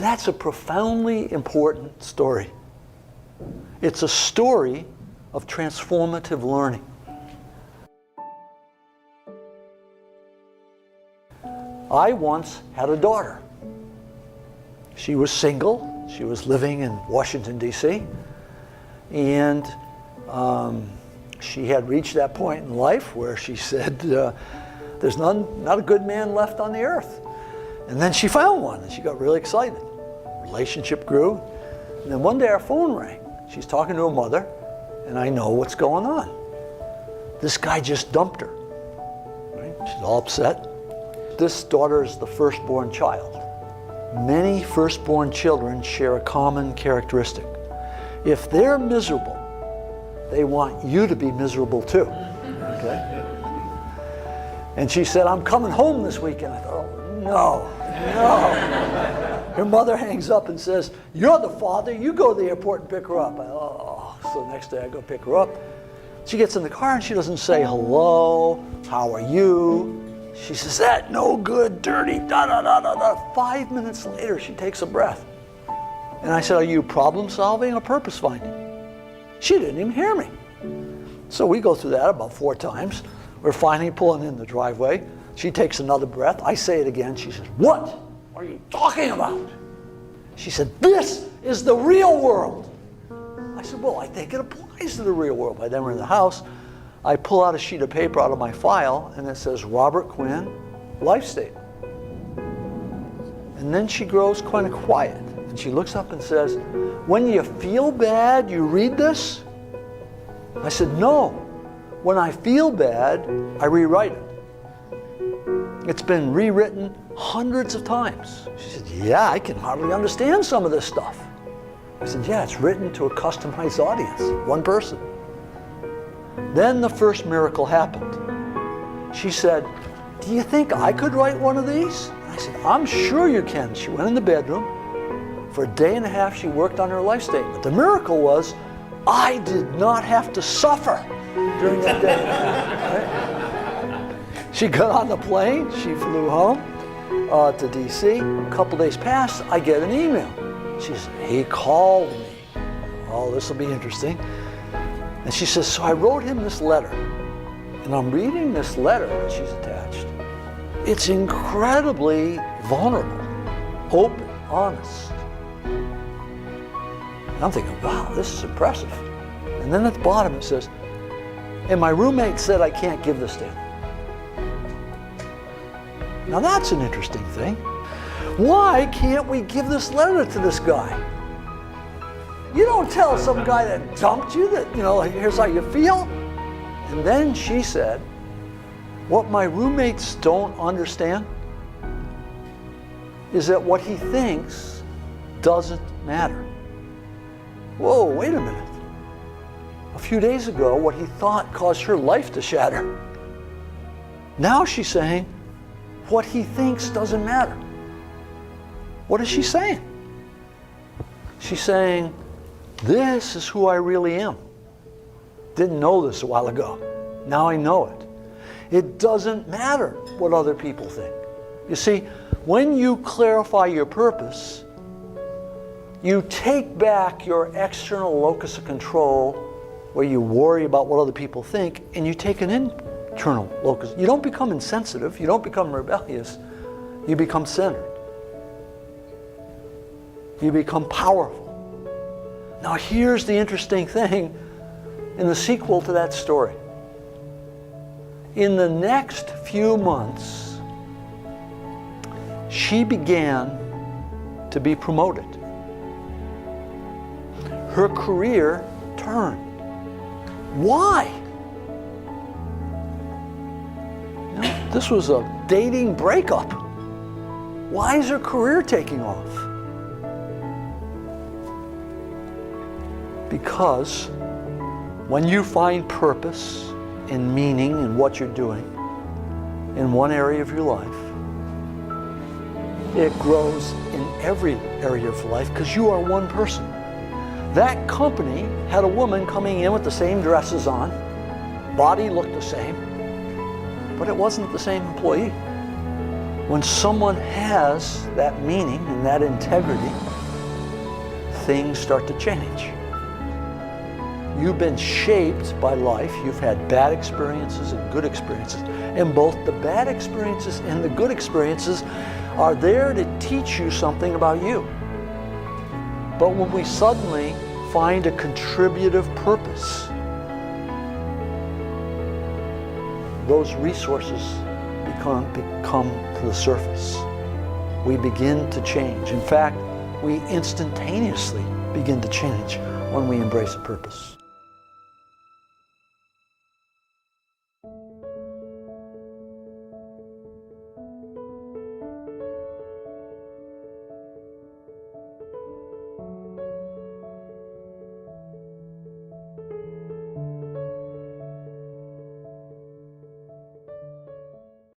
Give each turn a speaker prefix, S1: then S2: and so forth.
S1: that's a profoundly important story. It's a story of transformative learning. I once had a daughter. She was single. She was living in Washington, D.C. And she had reached that point in life where she said, there's not a good man left on the earth. And then she found one, and she got really excited. Relationship grew. And then one day our phone rang. She's talking to her mother, and I know what's going on. This guy just dumped her. Right? She's all upset. This daughter is the firstborn child. Many firstborn children share a common characteristic. If they're miserable, they want you to be miserable too. Okay? And she said, I'm coming home this weekend. I thought, oh, no. Her mother hangs up and says, you're the father, you go to the airport and pick her up. So the next day I go pick her up. She gets in the car and she doesn't say hello, how are you? She says, that no good, dirty, da-da-da-da-da. 5 minutes later, she takes a breath. And I said, are you problem solving or purpose finding? She didn't even hear me. So we go through that about 4 times. We're finally pulling in the driveway. She takes another breath. I say it again. She says, what are you talking about? She said, this is the real world. I said, well, I think it applies to the real world. By then we're in the house. I pull out a sheet of paper out of my file, and it says, Robert Quinn, life statement. And then she grows kind of quiet, and she looks up and says, when you feel bad, you read this? I said, no. When I feel bad, I rewrite it. It's been rewritten hundreds of times. She said, yeah, I can hardly understand some of this stuff. I said, yeah, it's written to a customized audience, one person. Then the first miracle happened. She said, do you think I could write one of these? I said, I'm sure you can. She went in the bedroom. For a day and a half, she worked on her life statement. The miracle was, I did not have to suffer during that day. Right? She got on the plane. She flew home to D.C. A couple days passed. I get an email. She said, he called me. Oh, this will be interesting. And she says, so I wrote him this letter. And I'm reading this letter that she's attached. It's incredibly vulnerable, open, honest. And I'm thinking, wow, this is impressive. And then at the bottom it says, and my roommate said I can't give this to him. Now that's an interesting thing. Why can't we give this letter to this guy? You don't tell some guy that dumped you that, here's how you feel. And then she said, what my roommates don't understand is that what he thinks doesn't matter. Whoa, wait a minute. A few days ago, what he thought caused her life to shatter. Now she's saying, what he thinks doesn't matter. What is she saying? She's saying, this is who I really am. Didn't know this a while ago. Now I know it. It doesn't matter what other people think. You see, when you clarify your purpose, you take back your external locus of control where you worry about what other people think, and you take an internal locus. You don't become insensitive. You don't become rebellious. You become centered. You become powerful. Now here's the interesting thing in the sequel to that story. In the next few months, she began to be promoted. Her career turned. Why? This was a dating breakup. Why is her career taking off? Because when you find purpose and meaning in what you're doing in one area of your life, it grows in every area of life because you are one person. That company had a woman coming in with the same dresses on, body looked the same, but it wasn't the same employee. When someone has that meaning and that integrity, things start to change. You've been shaped by life. You've had bad experiences and good experiences. And both the bad experiences and the good experiences are there to teach you something about you. But when we suddenly find a contributive purpose, those resources come to the surface. We begin to change. In fact, we instantaneously begin to change when we embrace a purpose.